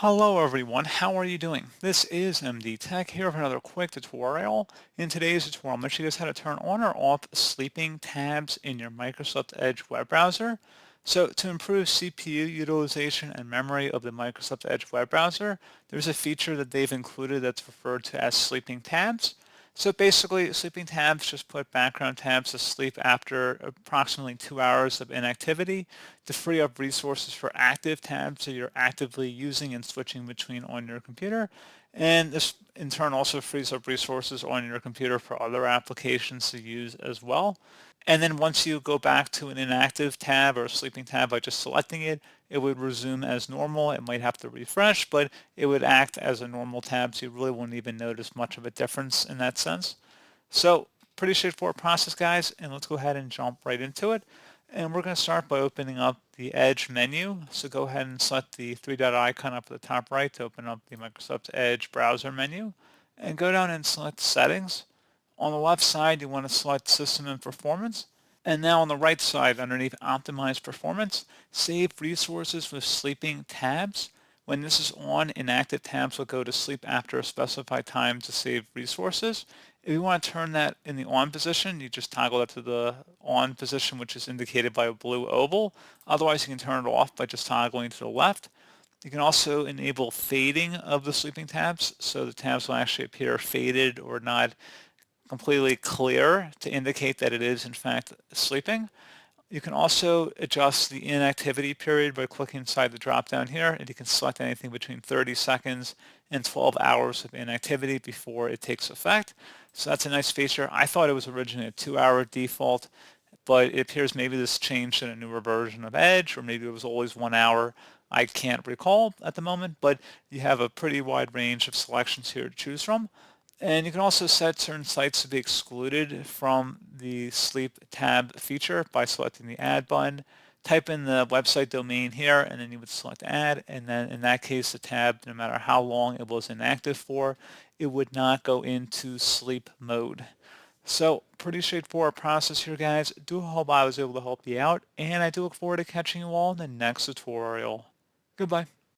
Hello everyone, how are you doing? This is MD Tech here with another quick tutorial. In today's tutorial, I'm going to show you guys how to turn on or off sleeping tabs in your Microsoft Edge web browser. So to improve CPU utilization and memory of the Microsoft Edge web browser, there's a feature that they've included that's referred to as sleeping tabs. So basically, sleeping tabs just put background tabs to sleep after approximately 2 hours of inactivity to free up resources for active tabs that you're actively using and switching between on your computer. And this in turn also frees up resources on your computer for other applications to use as well. And then once you go back to an inactive tab or a sleeping tab by just selecting it, it would resume as normal. It might have to refresh, but it would act as a normal tab, so you really won't even notice much of a difference in that sense. So pretty straightforward process, guys, and let's go ahead and jump right into it. And we're going to start by opening up the Edge menu. So go ahead and select the three-dot icon up at the top right to open up the Microsoft Edge browser menu. And go down and select Settings. On the left side, you want to select System and Performance. And now on the right side, underneath Optimize Performance, save resources with sleeping tabs. When this is on, inactive tabs will go to sleep after a specified time to save resources. If you want to turn that in the on position, you just toggle that to the on position, which is indicated by a blue oval. Otherwise, you can turn it off by just toggling to the left. You can also enable fading of the sleeping tabs, so the tabs will actually appear faded or not completely clear to indicate that it is in fact sleeping. You can also adjust the inactivity period by clicking inside the drop down here, and you can select anything between 30 seconds and 12 hours of inactivity before it takes effect. So that's a nice feature. I thought it was originally a 2-hour default, but it appears maybe this changed in a newer version of Edge, or maybe it was always 1 hour. I can't recall at the moment, but you have a pretty wide range of selections here to choose from. And you can also set certain sites to be excluded from the sleep tab feature by selecting the add button. Type in the website domain here, and then you would select add, and then in that case the tab, no matter how long it was inactive for, it would not go into sleep mode. So pretty straightforward process here, guys. Do hope I was able to help you out, and I do look forward to catching you all in the next tutorial. Goodbye.